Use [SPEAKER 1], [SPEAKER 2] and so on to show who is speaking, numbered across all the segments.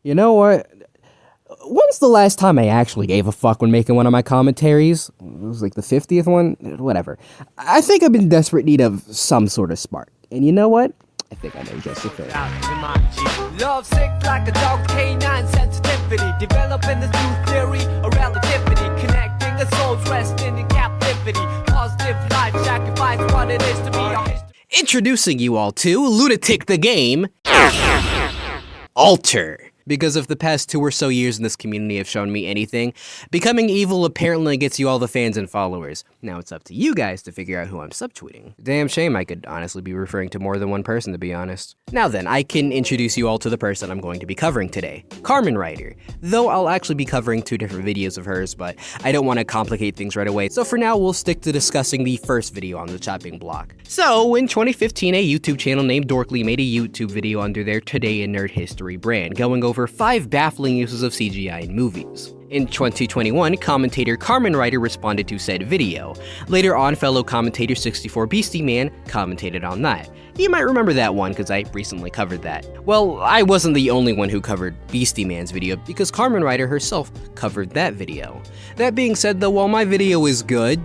[SPEAKER 1] You know what? When's the last time I actually gave a fuck when making one of my commentaries? It was like the 50th one? Whatever. I think I'm in desperate need of some sort of spark. And you know what? I think I know just the thing.
[SPEAKER 2] Love sick like a dog's canine sensitivity. Developing this new theory of relativity. Connecting the souls resting in captivity. Positive life sacrifice what it is to be a history.
[SPEAKER 1] Introducing you all to Lunatic the Game Alter. Because if the past 2 or so years in this community have shown me anything, becoming evil apparently gets you all the fans and followers. Now it's up to you guys to figure out who I'm subtweeting. Damn shame I could honestly be referring to more than one person, to be honest. Now then, I can introduce you all to the person I'm going to be covering today, CarmenRider. Though I'll actually be covering 2 different videos of hers, but I don't want to complicate things right away, so for now we'll stick to discussing the first video on the chopping block. So, in 2015, a YouTube channel named Dorkly made a YouTube video under their Today in Nerd History brand, going over 5 baffling uses of CGI in movies. In 2021, commentator CarmenRider responded to said video. Later on, fellow commentator 64 Beastie Man commentated on that. You might remember that one because I recently covered that. Well, I wasn't the only one who covered Beastie Man's video because CarmenRider herself covered that video. That being said though, while my video is good,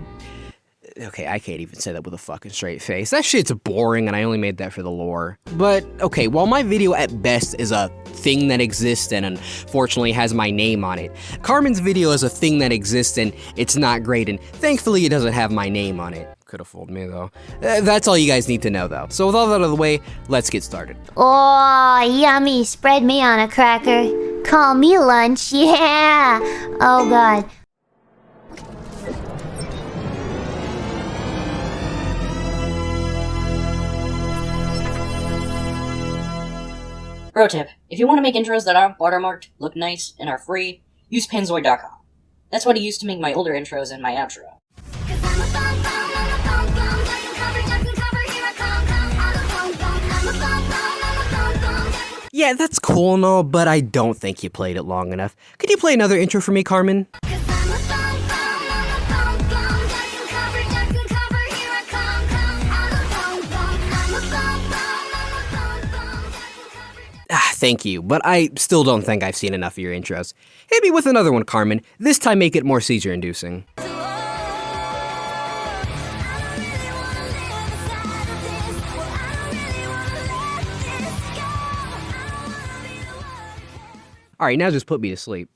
[SPEAKER 1] okay, I can't even say that with a fucking straight face. That shit's boring and I only made that for the lore. But, okay, while my video at best is a thing that exists and unfortunately has my name on it, Carmen's video is a thing that exists and it's not great and thankfully it doesn't have my name on it. Could've fooled me though. That's all you guys need to know though. So with all that out of the way, let's get started.
[SPEAKER 3] Oh, yummy. Spread me on a cracker. Call me lunch, yeah. Oh god.
[SPEAKER 4] Pro tip, if you want to make intros that aren't watermarked, look nice, and are free, use Panzoid.com. That's what I used to make my older intros and my outro.
[SPEAKER 1] Yeah, that's cool and all, but I don't think you played it long enough. Could you play another intro for me, Carmen? Thank you, but I still don't think I've seen enough of your intros. Hit me with another one, Carmen. This time make it more seizure-inducing. Alright, now just put me to sleep.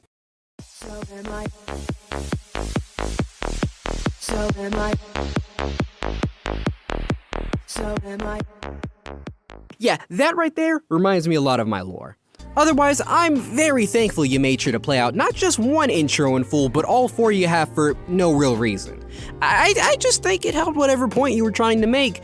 [SPEAKER 1] Yeah, that right there reminds me a lot of my lore. Otherwise, I'm very thankful you made sure to play out not just one intro in full, but all 4 you have for no real reason. I just think it held whatever point you were trying to make.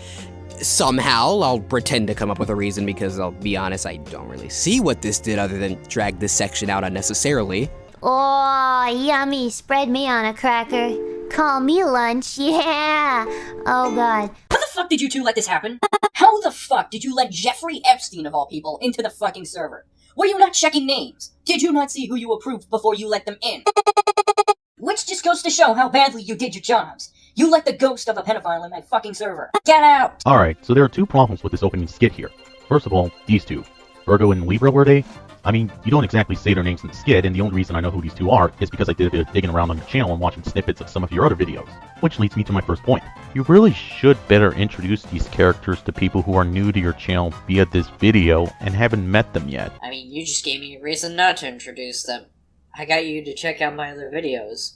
[SPEAKER 1] Somehow, I'll pretend to come up with a reason because I'll be honest, I don't really see what this did other than drag this section out unnecessarily.
[SPEAKER 3] Oh, yummy. Spread me on a cracker. Call me lunch, yeah. Oh god.
[SPEAKER 4] How the fuck did you 2 let this happen? How the fuck did you let Jeffrey Epstein, of all people, into the fucking server? Were you not checking names? Did you not see who you approved before you let them in? Which just goes to show how badly you did your jobs. You let the ghost of a pedophile in my fucking server. Get out!
[SPEAKER 5] Alright, so there are 2 problems with this opening skit here. First of all, these 2. Virgo and Libra, were they? I mean, you don't exactly say their names in the skit, and the only reason I know who these 2 are is because I did a bit of digging around on your channel and watching snippets of some of your other videos. Which leads me to my first point. You really should better introduce these characters to people who are new to your channel via this video and haven't met them yet.
[SPEAKER 4] I mean, you just gave me a reason not to introduce them. I got you to check out my other videos.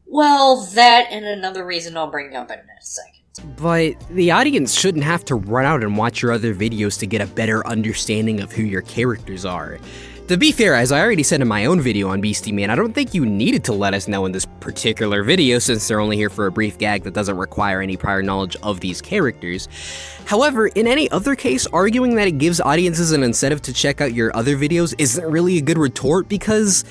[SPEAKER 4] Well, that and another reason I'll bring up in a second.
[SPEAKER 1] But the audience shouldn't have to run out and watch your other videos to get a better understanding of who your characters are. To be fair, as I already said in my own video on Beastie Man, I don't think you needed to let us know in this particular video since they're only here for a brief gag that doesn't require any prior knowledge of these characters. However, in any other case, arguing that it gives audiences an incentive to check out your other videos isn't really a good retort because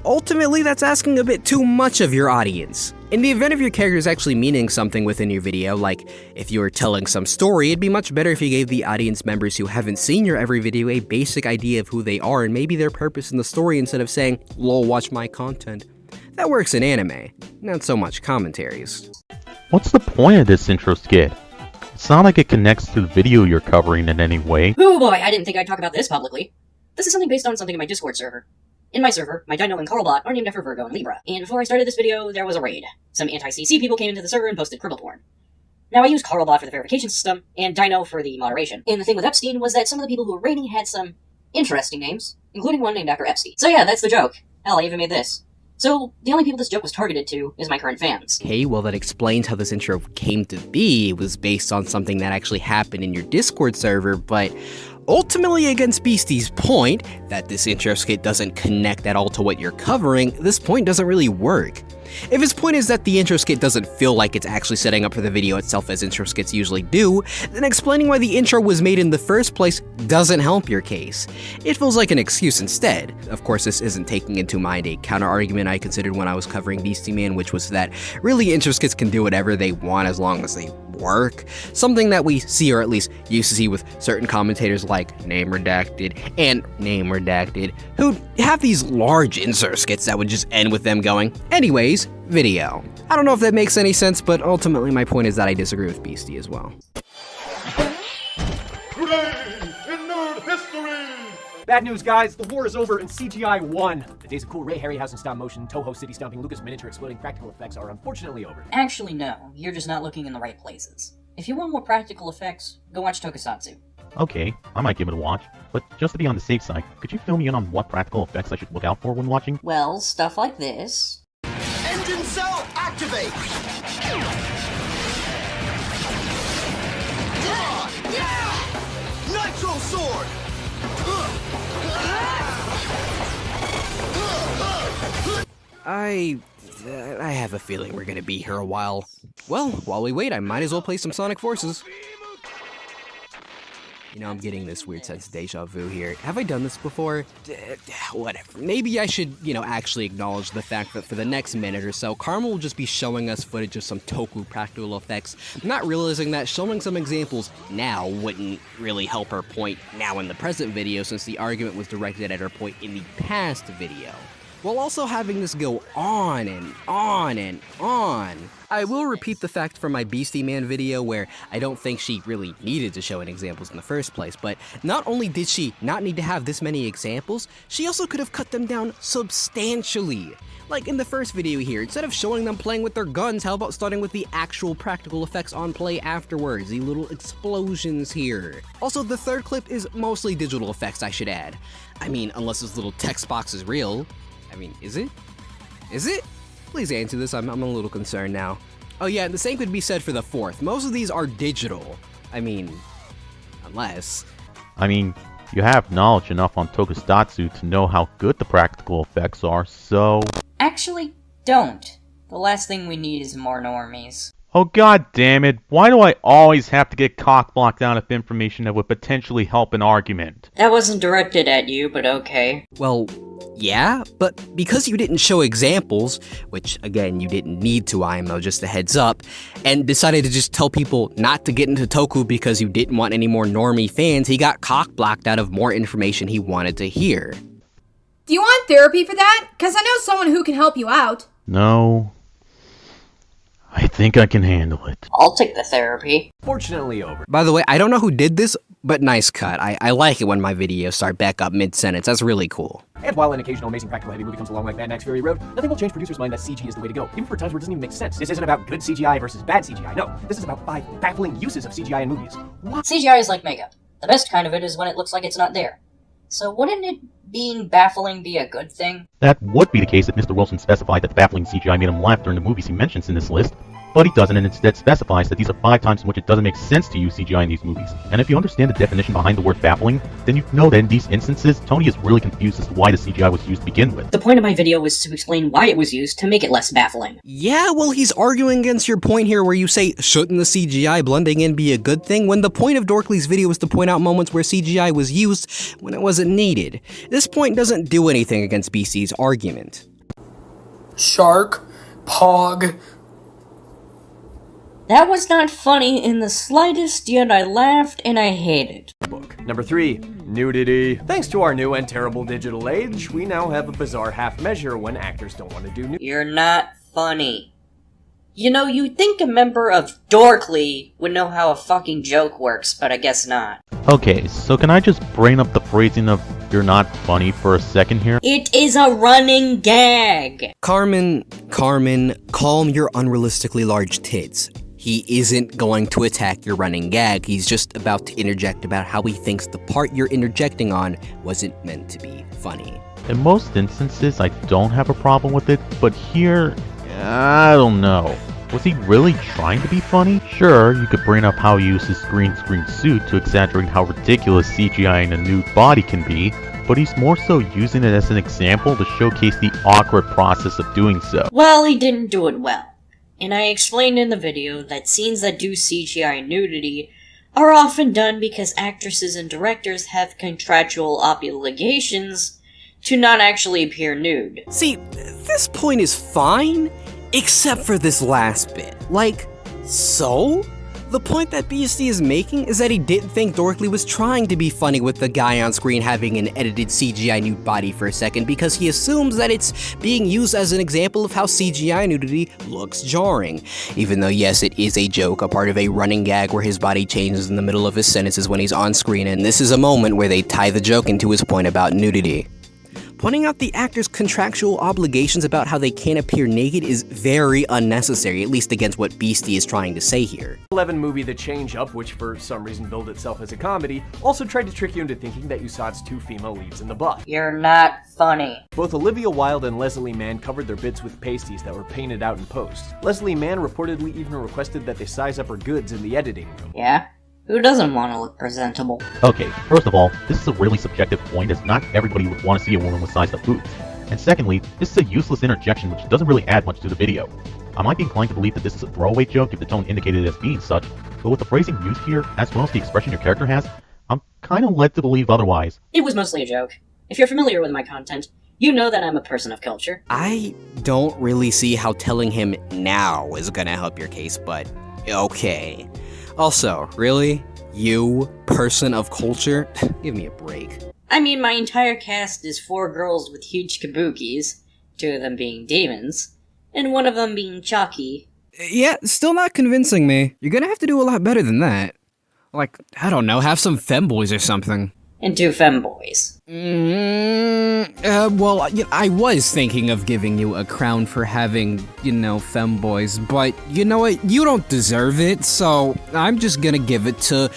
[SPEAKER 1] ultimately that's asking a bit too much of your audience. In the event of your characters actually meaning something within your video, like if you were telling some story, it'd be much better if you gave the audience members who haven't seen your every video a basic idea of who they are and maybe their purpose in the story instead of saying, "Lol, watch my content." That works in anime, not so much commentaries.
[SPEAKER 5] What's the point of this intro skit? It's not like it connects to the video you're covering in any way.
[SPEAKER 4] Oh boy, I didn't think I'd talk about this publicly. This is something based on something in my Discord server. In my server, my Dino and Carlbot are named after Virgo and Libra, and before I started this video, there was a raid. Some anti-CC people came into the server and posted cripple porn. Now I use Carlbot for the verification system, and Dino for the moderation. And the thing with Epstein was that some of the people who were raiding had some interesting names, including one named after Epstein. So yeah, that's the joke. Hell, I even made this. So, the only people this joke was targeted to is my current fans.
[SPEAKER 1] Okay, well that explains how this intro came to be. It was based on something that actually happened in your Discord server, but ultimately against Beastie's point that this intro skit doesn't connect at all to what you're covering, this point doesn't really work. If his point is that the intro skit doesn't feel like it's actually setting up for the video itself as intro skits usually do, then explaining why the intro was made in the first place doesn't help your case. It feels like an excuse instead. Of course, this isn't taking into mind a counter-argument I considered when I was covering Beastie Man, which was that really intro skits can do whatever they want as long as they work. Something that we see, or at least used to see with certain commentators like Name Redacted and Name Redacted, who have these large insert skits that would just end with them going, anyways, video. I don't know if that makes any sense, but ultimately my point is that I disagree with Beastie as well.
[SPEAKER 6] Bad news, guys. The war is over and CGI won. The days of cool Ray Harryhausen stop motion, Toho city stomping, Lucas miniature exploding practical effects are unfortunately over.
[SPEAKER 4] Actually, no. You're just not looking in the right places. If you want more practical effects, go watch Tokusatsu.
[SPEAKER 5] Okay, I might give it a watch, but just to be on the safe side, could you fill me in on what practical effects I should look out for when watching?
[SPEAKER 4] Well, stuff like this.
[SPEAKER 7] Engine cell activate! Nitro sword!
[SPEAKER 1] I have a feeling we're gonna be here a while. Well, while we wait, I might as well play some Sonic Forces. You know, I'm getting this weird sense of deja vu here. Have I done this before? Whatever. Maybe I should, actually acknowledge the fact that for the next minute or so, Carmen will just be showing us footage of some Toku practical effects, not realizing that showing some examples now wouldn't really help her point now in the present video, since the argument was directed at her point in the past video. While also having this go on and on and on. I will repeat the fact from my Beastie Man video where I don't think she really needed to show any examples in the first place, but not only did she not need to have this many examples, she also could have cut them down substantially. Like in the first video here, instead of showing them playing with their guns, how about starting with the actual practical effects on play afterwards, the little explosions here. Also, the third clip is mostly digital effects, I should add. I mean, unless this little text box is real. I mean, is it? Is it? Please answer this, I'm a little concerned now. Oh yeah, and the same could be said for the fourth. Most of these are digital. I mean, unless...
[SPEAKER 5] I mean, you have knowledge enough on Tokusatsu to know how good the practical effects are, so...
[SPEAKER 4] Actually, don't. The last thing we need is more normies.
[SPEAKER 5] Oh god damn it, why do I always have to get cock-blocked out of information that would potentially help an argument?
[SPEAKER 4] That wasn't directed at you, but okay.
[SPEAKER 1] Well, yeah, but because you didn't show examples, which again, you didn't need to, IMO, just a heads up, and decided to just tell people not to get into Toku because you didn't want any more normie fans, he got cock-blocked out of more information he wanted to hear.
[SPEAKER 8] Do you want therapy for that? Because I know someone who can help you out.
[SPEAKER 5] No. I think I can handle it.
[SPEAKER 4] I'll take the therapy.
[SPEAKER 6] Fortunately over.
[SPEAKER 1] By the way, I don't know who did this, but nice cut. I like it when my videos start back up mid-sentence. That's really cool.
[SPEAKER 6] And while an occasional amazing practical heavy movie comes along like Mad Max Fury Road, nothing will change producers' mind that CG is the way to go, even for times where it doesn't even make sense. This isn't about good CGI versus bad CGI. No, this is about 5 baffling uses of CGI in movies. What?
[SPEAKER 4] CGI is like makeup. The best kind of it is when it looks like it's not there. So wouldn't it being baffling be a good thing?
[SPEAKER 5] That would be the case if Mr. Wilson specified that the baffling CGI made him laugh during the movies he mentions in this list. But he doesn't, and instead specifies that these are 5 times in which it doesn't make sense to use CGI in these movies. And if you understand the definition behind the word baffling, then you know that in these instances, Tony is really confused as to why the CGI was used to begin with.
[SPEAKER 4] The point of my video was to explain why it was used to make it less baffling.
[SPEAKER 1] Yeah, well, he's arguing against your point here where you say, shouldn't the CGI blending in be a good thing, when the point of Dorkley's video was to point out moments where CGI was used when it wasn't needed. This point doesn't do anything against BC's argument.
[SPEAKER 9] Shark, Pog...
[SPEAKER 4] That was not funny in the slightest, yet I laughed and I hated.
[SPEAKER 6] Book. Number 3, nudity. Thanks to our new and terrible digital age, we now have a bizarre half measure when actors don't want to do nudity.
[SPEAKER 4] You're not funny. You know, you'd think a member of Dorkley would know how a fucking joke works, but I guess not.
[SPEAKER 5] Okay, so can I just brain up the phrasing of you're not funny for a second here?
[SPEAKER 4] It is a running gag!
[SPEAKER 1] Carmen, calm your unrealistically large tits. He isn't going to attack your running gag, he's just about to interject about how he thinks the part you're interjecting on wasn't meant to be funny.
[SPEAKER 5] In most instances, I don't have a problem with it, but here, I don't know. Was he really trying to be funny? Sure, you could bring up how he used his green screen suit to exaggerate how ridiculous CGI in a nude body can be, but he's more so using it as an example to showcase the awkward process of doing so.
[SPEAKER 4] Well, he didn't do it well. And I explained in the video that scenes that do CGI nudity are often done because actresses and directors have contractual obligations to not actually appear nude.
[SPEAKER 1] See, this point is fine, except for this last bit. Like, so? The point that BSD is making is that he didn't think Dorkly was trying to be funny with the guy on screen having an edited CGI nude body for a second because he assumes that it's being used as an example of how CGI nudity looks jarring. Even though yes, it is a joke, a part of a running gag where his body changes in the middle of his sentences when he's on screen, and this is a moment where they tie the joke into his point about nudity. Pointing out the actor's contractual obligations about how they can't appear naked is very unnecessary, at least against what Beastie is trying to say here.
[SPEAKER 6] 11 movie The Change Up, which for some reason billed itself as a comedy, also tried to trick you into thinking that you saw its 2 female leads in the butt.
[SPEAKER 4] You're not funny.
[SPEAKER 6] Both Olivia Wilde and Leslie Mann covered their bits with pasties that were painted out in post. Leslie Mann reportedly even requested that they size up her goods in the editing room.
[SPEAKER 4] Yeah? Who doesn't want to look presentable?
[SPEAKER 5] Okay, first of all, this is a really subjective point as not everybody would want to see a woman with sized up boobs. And secondly, this is a useless interjection which doesn't really add much to the video. I might be inclined to believe that this is a throwaway joke if the tone indicated it as being such, but with the phrasing used here, as well as the expression your character has, I'm kinda led to believe otherwise.
[SPEAKER 4] It was mostly a joke. If you're familiar with my content, you know that I'm a person of culture.
[SPEAKER 1] I don't really see how telling him now is gonna help your case, but okay. Also, really? You, person of culture? Give me a break.
[SPEAKER 4] I mean, my entire cast is 4 girls with huge kabukis, 2 of them being demons, and 1 of them being Chucky.
[SPEAKER 1] Yeah, still not convincing me. You're gonna have to do a lot better than that. Like, I don't know, have some femboys or something.
[SPEAKER 4] And 2 femboys.
[SPEAKER 1] Well, I was thinking of giving you a crown for having, femboys, but you know what? You don't deserve it, so I'm just gonna give it to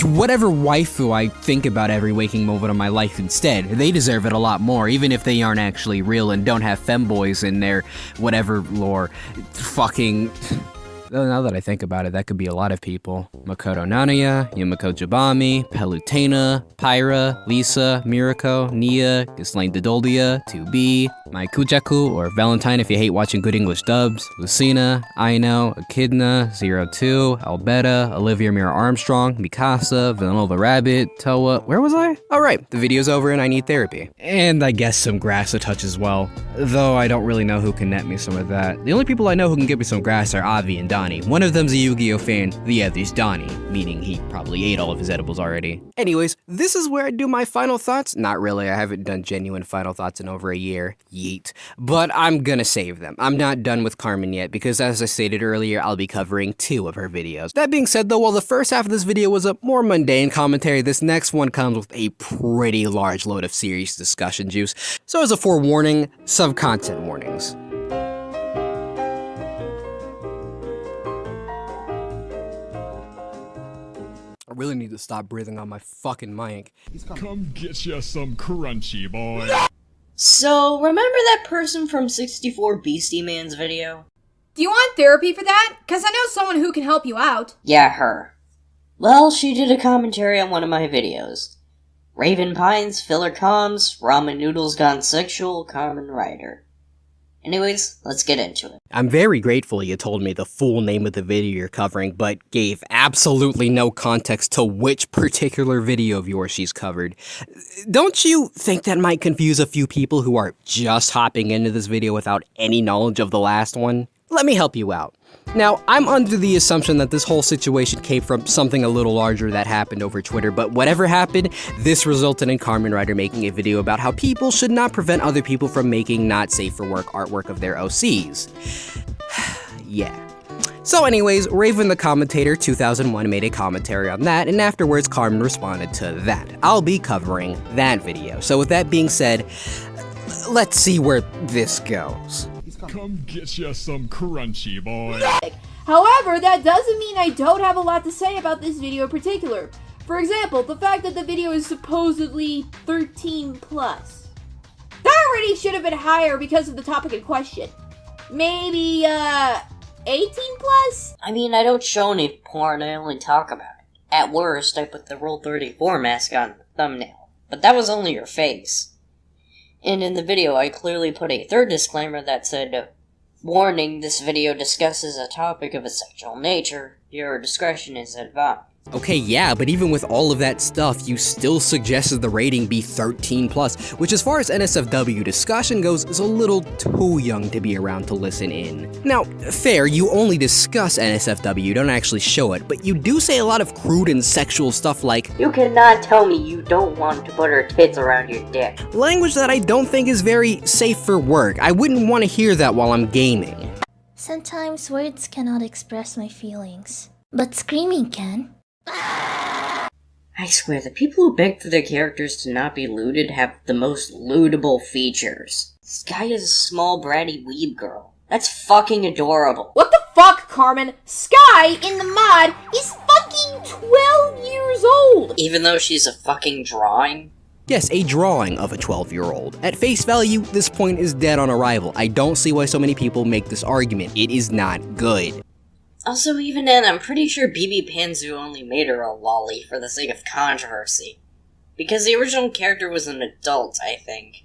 [SPEAKER 1] whatever waifu I think about every waking moment of my life instead. They deserve it a lot more, even if they aren't actually real and don't have femboys in their whatever lore. Fucking... Now that I think about it, that could be a lot of people. Makoto Nanaya, Yumiko Jabami, Palutena, Pyra, Lisa, Mirako, Nia, Ghislaine Dodoldia, 2B, Mai Kujaku, or Valentine if you hate watching good English dubs, Lucina, Aino, Echidna, 02, Alberta, Olivia Mira Armstrong, Mikasa, Villanova Rabbit, Toa, where was I? Alright, the video's over and I need therapy. And I guess some grass to touch as well, though I don't really know who can net me some of that. The only people I know who can give me some grass are Avi and Donnie. One of them's a Yu-Gi-Oh fan, the other's Donnie, meaning he probably ate all of his edibles already. Anyways, this is where I do my final thoughts. Not really, I haven't done genuine final thoughts in over a year. Yeet. But I'm gonna save them. I'm not done with Carmen yet, because as I stated earlier, I'll be covering 2 of her videos. That being said though, while the first half of this video was a more mundane commentary, this next one comes with a pretty large load of serious discussion juice. So as a forewarning, some content warnings. I really need to stop breathing on my fucking mic.
[SPEAKER 10] Come get you some crunchy, boy.
[SPEAKER 4] So, remember that person from 64 Beastie Man's video?
[SPEAKER 8] Do you want therapy for that? Cause I know someone who can help you out.
[SPEAKER 4] Yeah, her. Well, she did a commentary on one of my videos. Raven Pines, Filler Comms, Ramen Noodles Gone Sexual, CarmenRider. Anyways, let's get into it.
[SPEAKER 1] I'm very grateful you told me the full name of the video you're covering, but gave absolutely no context to which particular video of yours she's covered. Don't you think that might confuse a few people who are just hopping into this video without any knowledge of the last one? Let me help you out. Now, I'm under the assumption that this whole situation came from something a little larger that happened over Twitter, but whatever happened, this resulted in CarmenRider making a video about how people should not prevent other people from making not safe for work artwork of their OCs. Yeah. So anyways, Raven the Commentator 2001 made a commentary on that, and afterwards Carmen responded to that. I'll be covering that video. So with that being said, let's see where this goes.
[SPEAKER 10] Come get ya some crunchy, boy.
[SPEAKER 8] However, that doesn't mean I don't have a lot to say about this video in particular. For example, the fact that the video is supposedly 13+. That rating should have been higher because of the topic in question. Maybe, 18+?
[SPEAKER 4] I mean, I don't show any porn, I only talk about it. At worst, I put the Rule 34 mask on the thumbnail. But that was only your face. And in the video, I clearly put a third disclaimer that said, "Warning, this video discusses a topic of a sexual nature. Your discretion is advised."
[SPEAKER 1] Okay, yeah, but even with all of that stuff, you still suggested the rating be 13+, which as far as NSFW discussion goes, is a little too young to be around to listen in. Now, fair, you only discuss NSFW, you don't actually show it, but you do say a lot of crude and sexual stuff like,
[SPEAKER 4] "You cannot tell me you don't want to put her tits around your dick."
[SPEAKER 1] language that I don't think is very safe for work. I wouldn't want to hear that while I'm gaming.
[SPEAKER 3] Sometimes words cannot express my feelings, but screaming can.
[SPEAKER 4] I swear, the people who beg for their characters to not be lewd have the most lewdable features. Sky is a small bratty weeb girl. That's fucking adorable.
[SPEAKER 8] What the fuck, Carmen? Sky, in the mod, is fucking 12 years old!
[SPEAKER 4] Even though she's a fucking drawing?
[SPEAKER 1] Yes, a drawing of a 12-year-old. At face value, this point is dead on arrival. I don't see why so many people make this argument. It is not good.
[SPEAKER 4] Also, even then, I'm pretty sure BB Panzu only made her a lolly for the sake of controversy. Because the original character was an adult, I think.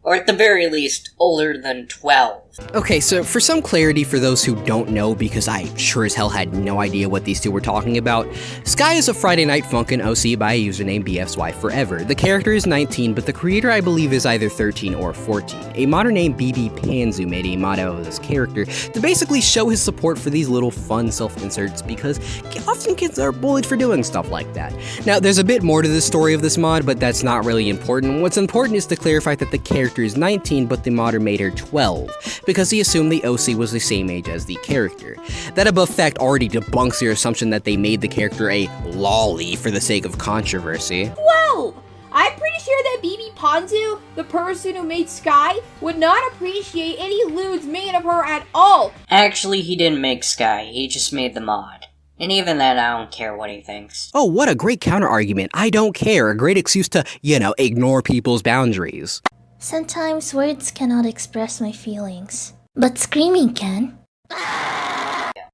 [SPEAKER 4] Or at the very least, older than 12.
[SPEAKER 1] Okay, so for some clarity for those who don't know, because I sure as hell had no idea what these two were talking about, Sky is a Friday Night Funkin' OC by a username BFsWiForever. The character is 19, but the creator I believe is either 13 or 14. A modder named BB Panzu made a mod out of this character to basically show his support for these little fun self-inserts, because often kids are bullied for doing stuff like that. Now, there's a bit more to the story of this mod, but that's not really important. What's important is to clarify that the character is 19, but the modder made her 12, because he assumed the OC was the same age as the character. That above fact already debunks your assumption that they made the character a lolly for the sake of controversy.
[SPEAKER 8] 12! I'm pretty sure that BB Panzu, the person who made Sky, would not appreciate any lewds made of her at all.
[SPEAKER 4] Actually, he didn't make Sky, he just made the mod. And even then, I don't care what he thinks.
[SPEAKER 1] Oh, what a great counter-argument. I don't care. A great excuse to, ignore people's boundaries.
[SPEAKER 3] Sometimes words cannot express my feelings, but screaming can.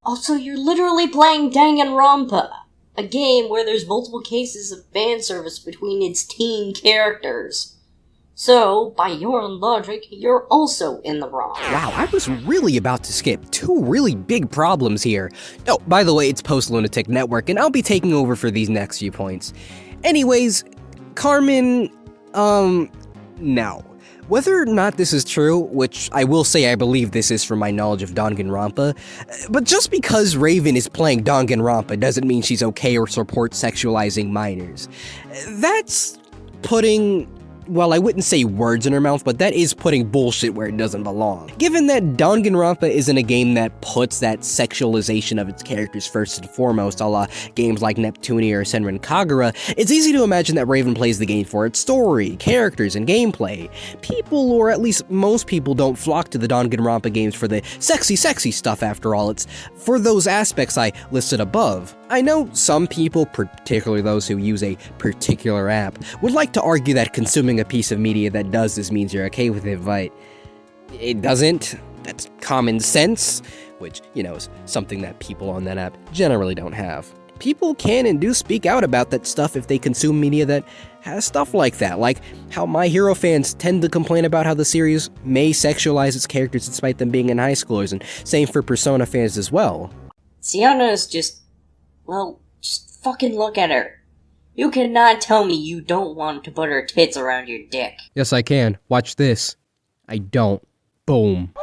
[SPEAKER 4] Also, you're literally playing Danganronpa, a game where there's multiple cases of fan service between its teen characters. So, by your own logic, you're also in the wrong.
[SPEAKER 1] Wow, I was really about to skip two really big problems here. Oh, by the way, it's Post-Lunatic Network, and I'll be taking over for these next few points. Anyways, Carmen, no. Whether or not this is true, which I will say I believe this is from my knowledge of Danganronpa, but just because Raven is playing Danganronpa doesn't mean she's okay or supports sexualizing minors. That's putting, well, I wouldn't say words in her mouth, but that is putting bullshit where it doesn't belong. Given that Danganronpa isn't a game that puts that sexualization of its characters first and foremost, a la games like Neptunia or Senran Kagura, it's easy to imagine that Raven plays the game for its story, characters, and gameplay. People, or at least most people, don't flock to the Danganronpa games for the sexy stuff after all, it's for those aspects I listed above. I know some people, particularly those who use a particular app, would like to argue that consuming a piece of media that does this means you're okay with it, but it doesn't. That's common sense, which, is something that people on that app generally don't have. People can and do speak out about that stuff if they consume media that has stuff like that, like how My Hero fans tend to complain about how the series may sexualize its characters despite them being in high schoolers, and same for Persona fans as well.
[SPEAKER 4] Sienna is just fucking look at her. You cannot tell me you don't want to put her tits around your dick.
[SPEAKER 1] Yes, I can. Watch this. I don't. Boom.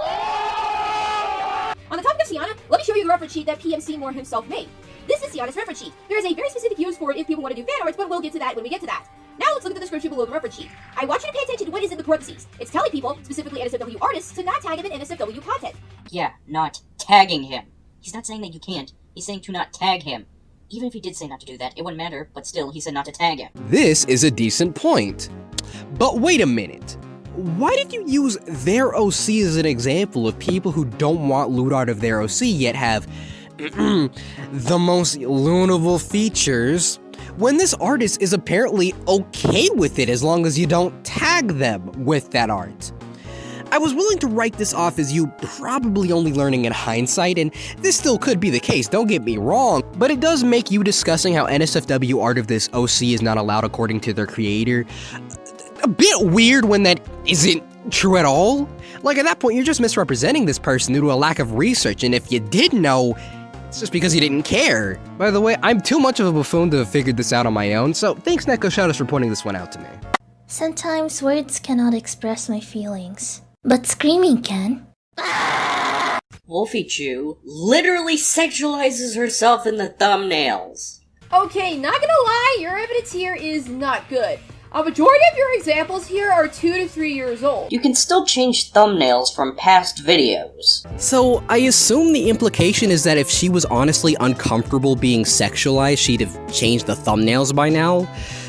[SPEAKER 8] On the topic of Sienna, let me show you the reference sheet that PM Seymour himself made. This is Sienna's reference sheet. There is a very specific use for it if people want to do fan arts, but we'll get to that when we get to that. Now let's look at the description below the reference sheet. I want you to pay attention to what is in the parentheses. It's telling people, specifically NSFW artists, to not tag him in NSFW content.
[SPEAKER 4] Yeah, not tagging him. He's not saying that you can't. He's saying to not tag him. Even if he did say not to do that, it wouldn't matter, but still, he said not to tag him.
[SPEAKER 1] This is a decent point. But wait a minute. Why did you use their OC as an example of people who don't want loot art of their OC yet have the most lootable features, when this artist is apparently okay with it as long as you don't tag them with that art? I was willing to write this off as you probably only learning in hindsight, and this still could be the case, don't get me wrong, but it does make you discussing how NSFW art of this OC is not allowed according to their creator a bit weird when that isn't true at all. Like, at that point, you're just misrepresenting this person due to a lack of research, and if you did know, it's just because you didn't care. By the way, I'm too much of a buffoon to have figured this out on my own, so thanks Neko Shadows for pointing this one out to me.
[SPEAKER 3] Sometimes words cannot express my feelings, but screaming can.
[SPEAKER 4] Wolfie Chew literally sexualizes herself in the thumbnails.
[SPEAKER 8] Okay, not gonna lie, your evidence here is not good. A majority of your examples here are 2 to 3 years old.
[SPEAKER 4] You can still change thumbnails from past videos.
[SPEAKER 1] So, I assume the implication is that if she was honestly uncomfortable being sexualized, she'd have changed the thumbnails by now?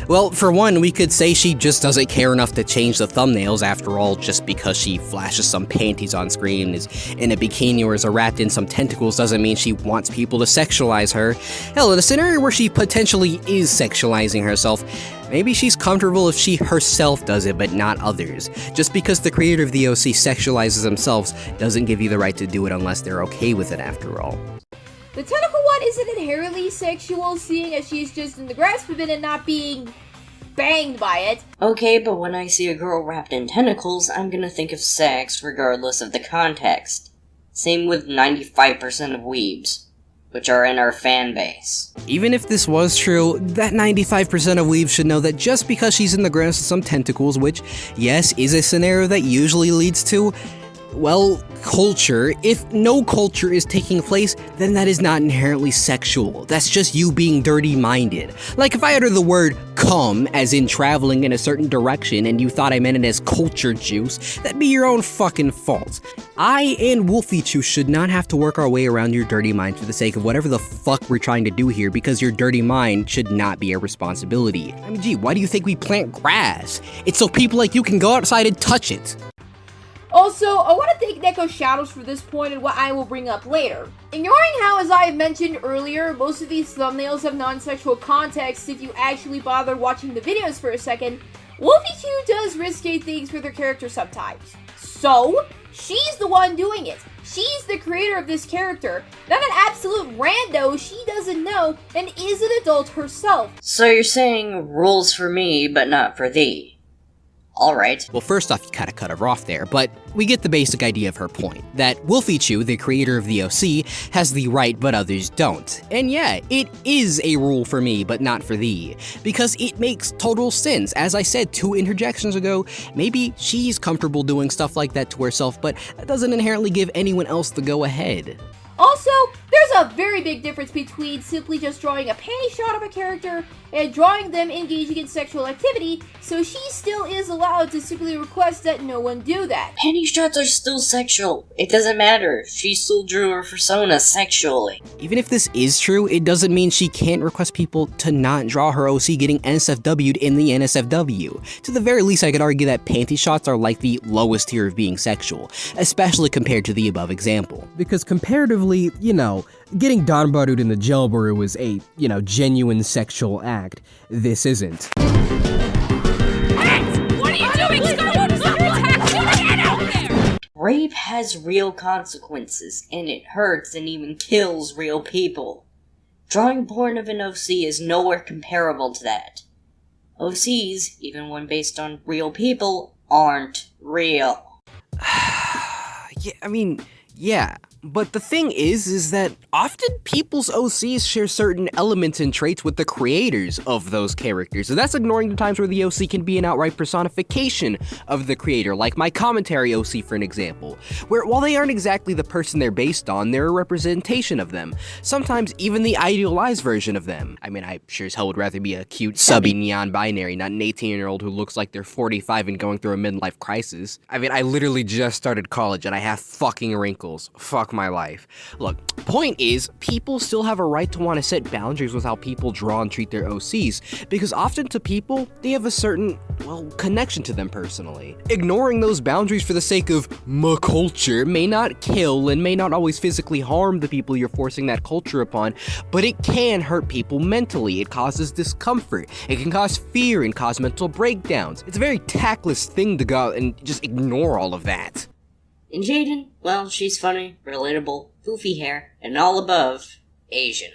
[SPEAKER 1] Well, for one, we could say she just doesn't care enough to change the thumbnails. After all, just because she flashes some panties on screen, is in a bikini, or is wrapped in some tentacles doesn't mean she wants people to sexualize her. Hell, in a scenario where she potentially is sexualizing herself, maybe she's comfortable if she herself does it, but not others. Just because the creator of the OC sexualizes themselves doesn't give you the right to do it unless they're okay with it after all.
[SPEAKER 8] The tentacle one isn't inherently sexual, seeing as she's just in the grasp of it and not being banged by it.
[SPEAKER 4] Okay, but when I see a girl wrapped in tentacles, I'm gonna think of sex regardless of the context. Same with 95% of weebs, which are in our fan base.
[SPEAKER 1] Even if this was true, that 95% of weebs should know that just because she's in the grasp of some tentacles, which, yes, is a scenario that usually leads to, well, culture. If no culture is taking place, then that is not inherently sexual. That's just you being dirty-minded. Like if I utter the word cum, as in traveling in a certain direction, and you thought I meant it as culture juice, that'd be your own fucking fault. I and Wolfie Chew should not have to work our way around your dirty mind for the sake of whatever the fuck we're trying to do here, because your dirty mind should not be our responsibility. I mean, gee, why do you think we plant grass? It's so people like you can go outside and touch it.
[SPEAKER 8] Also, I want to thank Neko Shadows for this point and what I will bring up later. Ignoring how, as I have mentioned earlier, most of these thumbnails have non-sexual context, if you actually bother watching the videos for a second, Wolfie Chew does risque things for their character sometimes. So, she's the one doing it. She's the creator of this character, not an absolute rando she doesn't know and is an adult herself.
[SPEAKER 4] So you're saying rules for me, but not for thee. Alright.
[SPEAKER 1] Well, first off, you kinda cut her off there, but we get the basic idea of her point, that Wolfie Chew, the creator of the OC, has the right but others don't. And yeah, it is a rule for me but not for thee, because it makes total sense. As I said 2 interjections ago, maybe she's comfortable doing stuff like that to herself, but that doesn't inherently give anyone else the go-ahead.
[SPEAKER 8] Also, there's a very big difference between simply just drawing a panty shot of a character and drawing them engaging in sexual activity, so she still is allowed to simply request that no one do that.
[SPEAKER 4] Panty shots are still sexual. It doesn't matter. She still drew her persona sexually.
[SPEAKER 1] Even if this is true, it doesn't mean she can't request people to not draw her OC getting NSFW'd in the NSFW. To the very least, I could argue that panty shots are like the lowest tier of being sexual, especially compared to the above example. Because comparatively, you know, getting donbaru'd in the jailbrew was a, you know, genuine sexual act. This isn't.
[SPEAKER 11] What are you doing? Someone attacked your head out there!
[SPEAKER 4] Rape has real consequences, and it hurts and even kills real people. Drawing porn of an OC is nowhere comparable to that. OCs, even when based on real people, aren't real.
[SPEAKER 1] Yeah, I mean, yeah. But the thing is that often people's OCs share certain elements and traits with the creators of those characters, and that's ignoring the times where the OC can be an outright personification of the creator, like my commentary OC for an example, where while they aren't exactly the person they're based on, they're a representation of them, sometimes even the idealized version of them. I mean, I sure as hell would rather be a cute, subby non-binary, not an 18-year-old who looks like they're 45 and going through a midlife crisis. I mean, I literally just started college and I have fucking wrinkles. Fuck my life. Look, point is, people still have a right to want to set boundaries with how people draw and treat their OCs, because often to people, they have a certain, well, connection to them personally. Ignoring those boundaries for the sake of my culture may not kill and may not always physically harm the people you're forcing that culture upon, but it can hurt people mentally. It causes discomfort. It can cause fear and cause mental breakdowns. It's a very tactless thing to go out and just ignore all of that.
[SPEAKER 4] And Jaden, well, she's funny, relatable, goofy hair, and all above, Asian.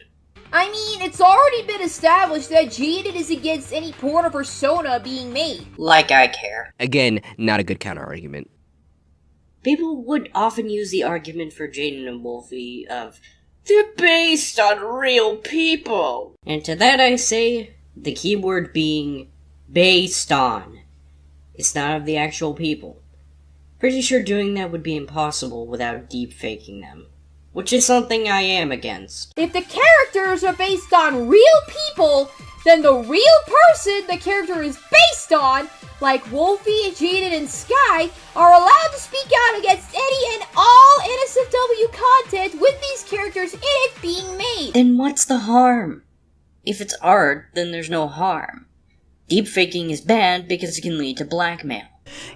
[SPEAKER 8] I mean, it's already been established that Jaden is against any porn of persona being made.
[SPEAKER 4] Like I care.
[SPEAKER 1] Again, not a good counter-argument.
[SPEAKER 4] People would often use the argument for Jaden and Wolfie of, they're based on real people. And to that I say, the keyword being based on. It's not of the actual people. Pretty sure doing that would be impossible without deep faking them. Which is something I am against.
[SPEAKER 8] If the characters are based on real people, then the real person the character is based on, like Wolfie, Jaden, and Sky, are allowed to speak out against any and all NSFW content with these characters in it being made.
[SPEAKER 4] Then what's the harm? If it's art, then there's no harm. Deep faking is bad because it can lead to blackmail.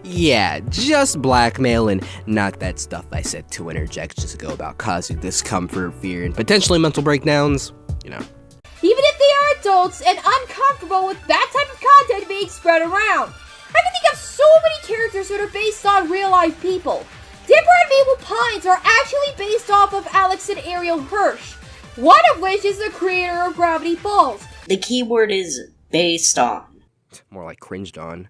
[SPEAKER 1] Yeah, just blackmail and not that stuff I said 2 interjections ago about causing discomfort, fear, and potentially mental breakdowns, you know.
[SPEAKER 8] Even if they are adults and uncomfortable with that type of content being spread around. I can think of so many characters that are based on real-life people. Dipper and Mabel Pines are actually based off of Alex and Ariel Hirsch, one of which is the creator of Gravity Falls.
[SPEAKER 4] The keyword is based on.
[SPEAKER 1] More like cringed on.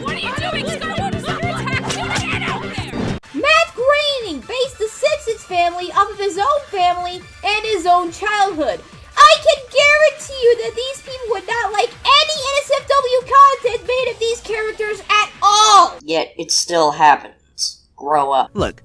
[SPEAKER 11] What are you doing, Scarlet? Is under attack? Get out there!
[SPEAKER 8] Matt Groening based the Simpsons family off of his own family and his own childhood. I can guarantee you that these people would not like any NSFW content made of these characters at all!
[SPEAKER 4] Yet it still happens. Grow up.
[SPEAKER 1] Look,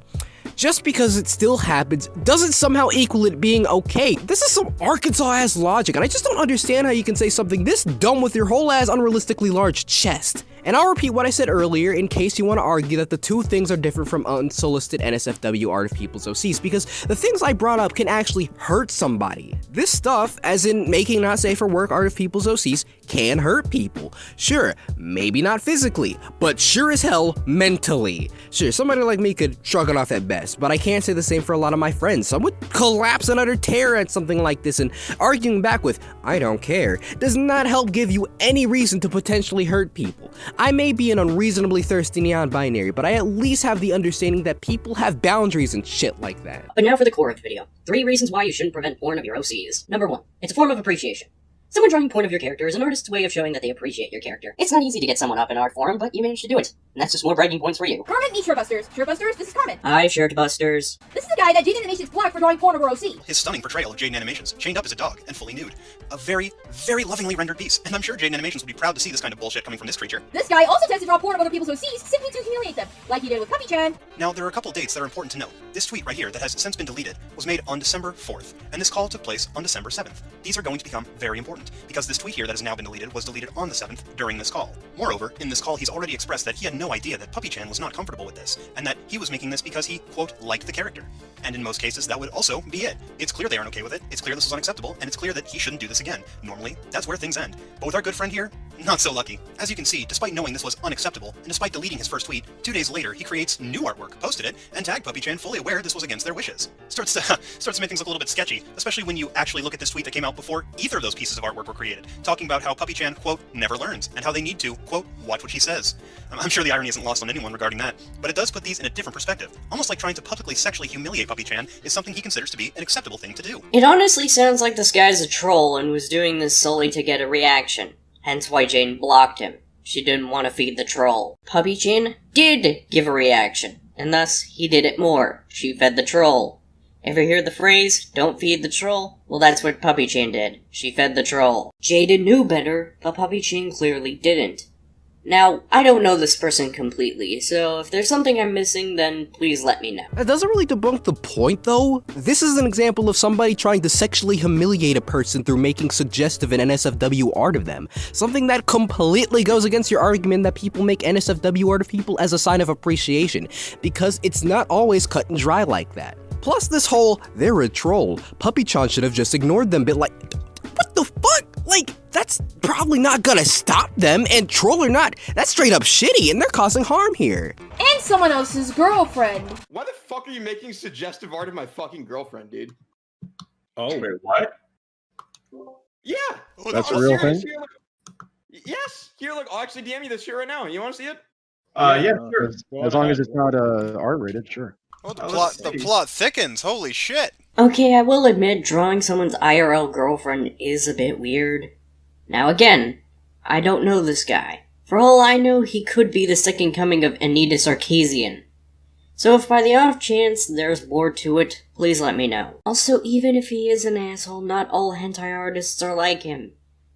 [SPEAKER 1] just because it still happens doesn't somehow equal it being okay. This is some Arkansas-ass logic, and I just don't understand how you can say something this dumb with your whole-ass unrealistically large chest. And I'll repeat what I said earlier in case you want to argue that the two things are different from unsolicited NSFW art of people's OCs, because the things I brought up can actually hurt somebody. This stuff, as in making not safe for work art of people's OCs, can hurt people. Sure, maybe not physically, but sure as hell mentally. Sure, somebody like me could shrug it off at best, but I can't say the same for a lot of my friends. Some would collapse in utter terror at something like this, and arguing back with, I don't care, does not help give you any reason to potentially hurt people. I may be an unreasonably thirsty non-binary, but I at least have the understanding that people have boundaries and shit like that.
[SPEAKER 4] But now for the core of the video. 3 reasons why you shouldn't prevent porn of your OCs. Number 1. It's a form of appreciation. Someone drawing porn of your character is an artist's way of showing that they appreciate your character. It's not easy to get someone up in art form, but you managed to do it. And that's just more bragging points for you.
[SPEAKER 8] Carmen meets Shirtbusters. Shirtbusters, this is Carmen.
[SPEAKER 4] Hi, Shirtbusters.
[SPEAKER 8] This is the guy that Jaden Animations blocked for drawing porn of her OC.
[SPEAKER 12] His stunning portrayal of Jaden Animations, chained up as a dog and fully nude. A very, very lovingly rendered piece, and I'm sure Jaden Animations would be proud to see this kind of bullshit coming from this creature.
[SPEAKER 8] This guy also tends to draw porn of other people's OCs simply to humiliate them, like he did with Puppy-chan.
[SPEAKER 12] Now, there are a couple dates that are important to note. This tweet right here that has since been deleted was made on December 4th, and this call took place on December 7th. These are going to become very important, because this tweet here that has now been deleted was deleted on the 7th during this call. Moreover, in this call he's already expressed that he had no idea that Puppy-chan was not comfortable with this, and that he was making this because he, quote, liked the character. And in most cases, that would also be it. It's clear they aren't okay with it, it's clear this was unacceptable, and it's clear that he shouldn't do this again. Normally, that's where things end. But with our good friend here, not so lucky. As you can see, despite knowing this was unacceptable, and despite deleting his first tweet, 2 days later he creates new artwork, posted it, and tagged Puppy-chan fully aware this was against their wishes. Starts to make things look a little bit sketchy, especially when you actually look at this tweet that came out before either of those pieces of artwork were created, talking about how Puppy-chan, quote, never learns, and how they need to, quote, watch what she says. I'm sure the irony isn't lost on anyone regarding that, but it does put these in a different perspective. Almost like trying to publicly sexually humiliate Puppy-chan is something he considers to be an acceptable thing to do.
[SPEAKER 4] It honestly sounds like this guy's a troll and was doing this solely to get a reaction. Hence why Jane blocked him. She didn't want to feed the troll. Puppy-chan did give a reaction, and thus he did it more. She fed the troll. Ever hear the phrase, don't feed the troll? Well, that's what Puppy-chan did. She fed the troll. Jaden knew better, but Puppy-chan clearly didn't. Now, I don't know this person completely, so if there's something I'm missing, then please let me know.
[SPEAKER 1] That doesn't really debunk the point, though. This is an example of somebody trying to sexually humiliate a person through making suggestive and NSFW art of them. Something that completely goes against your argument that people make NSFW art of people as a sign of appreciation, because it's not always cut and dry like that. Plus this whole, they're a troll, Puppy-chan should have just ignored them bit, like, what the fuck? Like, that's probably not gonna stop them, and troll or not, that's straight up shitty, and they're causing harm here.
[SPEAKER 8] And someone else's girlfriend.
[SPEAKER 13] Why the fuck are you making suggestive art of my fucking girlfriend, dude?
[SPEAKER 14] Oh, wait, what?
[SPEAKER 13] Yeah!
[SPEAKER 14] That's a real thing?
[SPEAKER 13] Yes! Here, look, I'll actually DM you this shit right now. You wanna see it?
[SPEAKER 14] Yeah, sure. As long as it's not R-rated, sure.
[SPEAKER 15] Oh, the plot thickens. Holy shit.
[SPEAKER 4] Okay, I will admit drawing someone's IRL girlfriend is a bit weird. Now again, I don't know this guy. For all I know, he could be the second coming of Anita Sarkeesian. So if by the off chance there's more to it, please let me know. Also, even if he is an asshole, not all hentai artists are like him.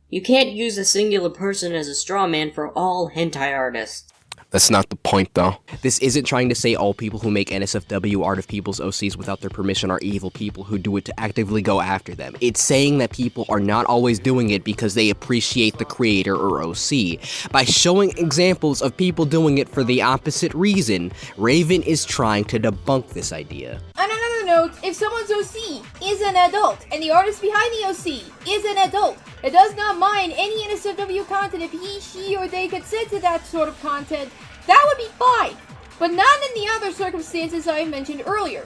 [SPEAKER 4] You can't use a singular person as a straw man for all hentai artists.
[SPEAKER 1] That's not the point, though. This isn't trying to say all people who make NSFW art of people's OCs without their permission are evil people who do it to actively go after them. It's saying that people are not always doing it because they appreciate the creator or OC. By showing examples of people doing it for the opposite reason, Raven is trying to debunk this idea.
[SPEAKER 8] On another note, if someone's OC is an adult, and the artist behind the OC is an adult, it does not mind any NSFW content if he, she, or they consent to that sort of content, that would be fine, but not in the other circumstances I mentioned earlier.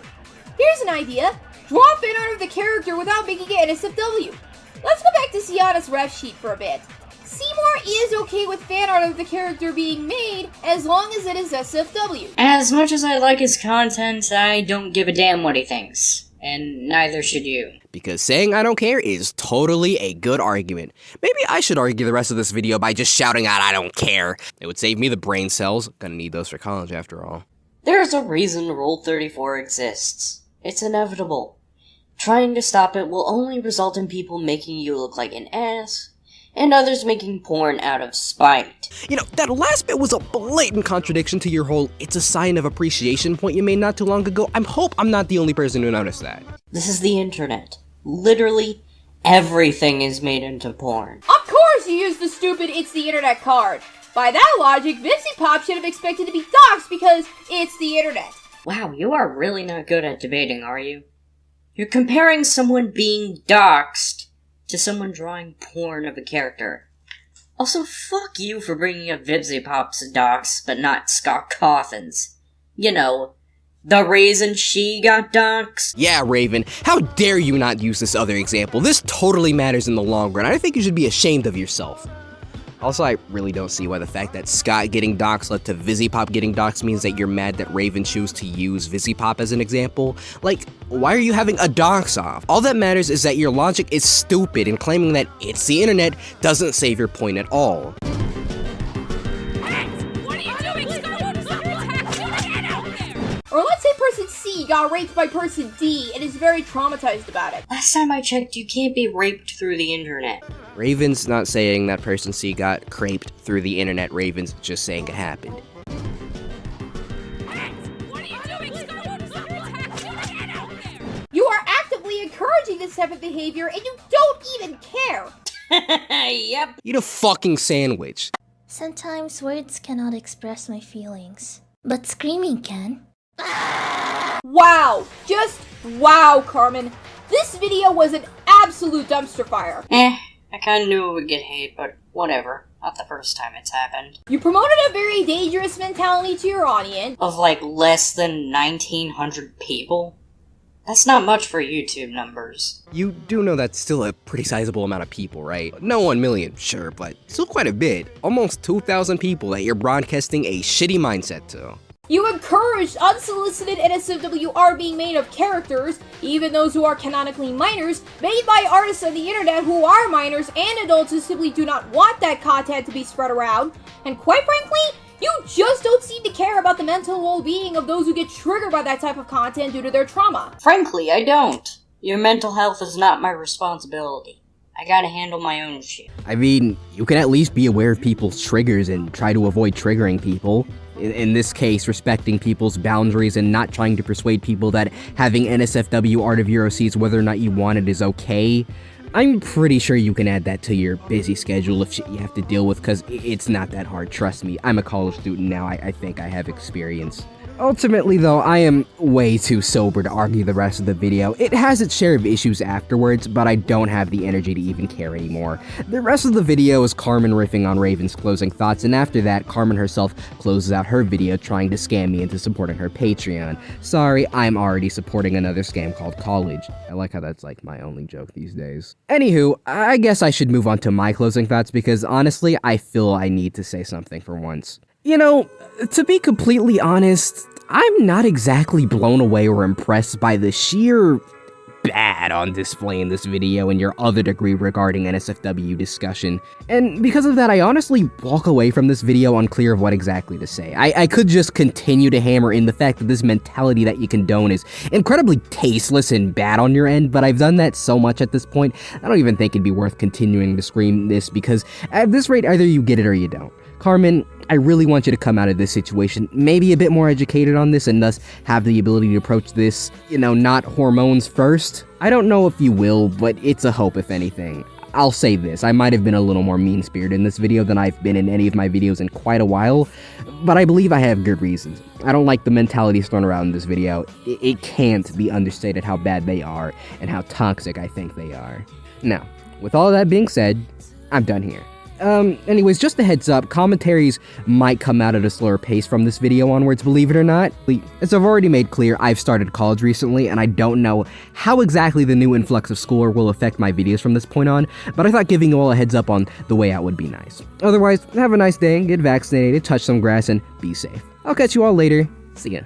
[SPEAKER 8] Here's an idea. Draw fan art of the character without making it NSFW. Let's go back to Siana's ref sheet for a bit. Seymour is okay with fan art of the character being made as long as it is SFW.
[SPEAKER 4] As much as I like his content, I don't give a damn what he thinks. And neither should you.
[SPEAKER 1] Because saying I don't care is totally a good argument. Maybe I should argue the rest of this video by just shouting out I don't care. It would save me the brain cells. Gonna need those for college after all.
[SPEAKER 4] There's a reason Rule 34 exists. It's inevitable. Trying to stop it will only result in people making you look like an ass, and others making porn out of spite.
[SPEAKER 1] You know, that last bit was a blatant contradiction to your whole it's a sign of appreciation point you made not too long ago. I hope I'm not the only person who noticed that.
[SPEAKER 4] This is the internet. Literally everything is made into porn.
[SPEAKER 8] Of course you use the stupid it's the internet card. By that logic, Vipsy Pop should have expected to be doxxed because it's the internet.
[SPEAKER 4] Wow, you are really not good at debating, are you? You're comparing someone being doxxed to someone drawing porn of a character. Also, fuck you for bringing up Vipsy Pop's docs, but not Scott Cawthon's. You know, the reason she got doxxed.
[SPEAKER 1] Yeah, Raven, how dare you not use this other example? This totally matters in the long run. I think you should be ashamed of yourself. Also, I really don't see why the fact that Scott getting doxxed led to VizzyPop getting doxxed means that you're mad that Raven chose to use VizzyPop as an example. Like, why are you having a dox off? All that matters is that your logic is stupid, and claiming that it's the internet doesn't save your point at all.
[SPEAKER 11] What are you doing, Scarlet? Stop attacking the man out there!
[SPEAKER 8] Or let's say person C got raped by person D and is very traumatized about it.
[SPEAKER 4] Last time I checked, you can't be raped through the internet.
[SPEAKER 1] Raven's not saying that person C got craped through the internet. Raven's just saying it happened.
[SPEAKER 11] What are you doing, Scarlet? Stop attacking the man out there!
[SPEAKER 8] You are actively encouraging this type of behavior and you don't even care.
[SPEAKER 4] Yep.
[SPEAKER 1] Eat a fucking sandwich.
[SPEAKER 3] Sometimes words cannot express my feelings, but screaming can.
[SPEAKER 8] Wow. Just wow, Carmen. This video was an absolute dumpster fire.
[SPEAKER 4] I kinda knew it would get hate, but whatever. Not the first time it's happened.
[SPEAKER 8] You promoted a very dangerous mentality to your audience.
[SPEAKER 4] Of like less than 1,900 people? That's not much for YouTube numbers.
[SPEAKER 1] You do know that's still a pretty sizable amount of people, right? No 1 million, sure, but still quite a bit. Almost 2,000 people that you're broadcasting a shitty mindset to.
[SPEAKER 8] You encouraged unsolicited NSFW art being made of characters, even those who are canonically minors, made by artists on the internet who are minors and adults who simply do not want that content to be spread around. And quite frankly, you just don't seem to care about the mental well-being of those who get triggered by that type of content due to their trauma.
[SPEAKER 4] Frankly, I don't. Your mental health is not my responsibility. I gotta handle my own shit.
[SPEAKER 1] I mean, you can at least be aware of people's triggers and try to avoid triggering people. In this case, respecting people's boundaries and not trying to persuade people that having NSFW Art of Euro Seas whether or not you want it is okay. I'm pretty sure you can add that to your busy schedule of shit you have to deal with, because it's not that hard, trust me. I'm a college student now, I think I have experience. Ultimately though, I am way too sober to argue the rest of the video. It has its share of issues afterwards, but I don't have the energy to even care anymore. The rest of the video is Carmen riffing on Raven's closing thoughts, and after that, Carmen herself closes out her video trying to scam me into supporting her Patreon. Sorry, I'm already supporting another scam called college. I like how that's like my only joke these days. Anywho, I guess I should move on to my closing thoughts because honestly, I feel I need to say something for once. You know, to be completely honest, I'm not exactly blown away or impressed by the sheer bad on display in this video and your other degree regarding NSFW discussion. And because of that, I honestly walk away from this video unclear of what exactly to say. I could just continue to hammer in the fact that this mentality that you condone is incredibly tasteless and bad on your end, but I've done that so much at this point, I don't even think it'd be worth continuing to scream this, because at this rate, either you get it or you don't. Carmen, I really want you to come out of this situation maybe a bit more educated on this and thus have the ability to approach this, you know, not hormones first. I don't know if you will, but it's a hope if anything. I'll say this, I might have been a little more mean-spirited in this video than I've been in any of my videos in quite a while, but I believe I have good reasons. I don't like the mentalities thrown around in this video. It can't be understated how bad they are and how toxic I think they are. Now, with all that being said, I'm done here. Anyways, just a heads up, commentaries might come out at a slower pace from this video onwards, believe it or not. As I've already made clear, I've started college recently, and I don't know how exactly the new influx of schoolwork will affect my videos from this point on, but I thought giving you all a heads up on the way out would be nice. Otherwise, have a nice day, get vaccinated, touch some grass, and be safe. I'll catch you all later. See ya.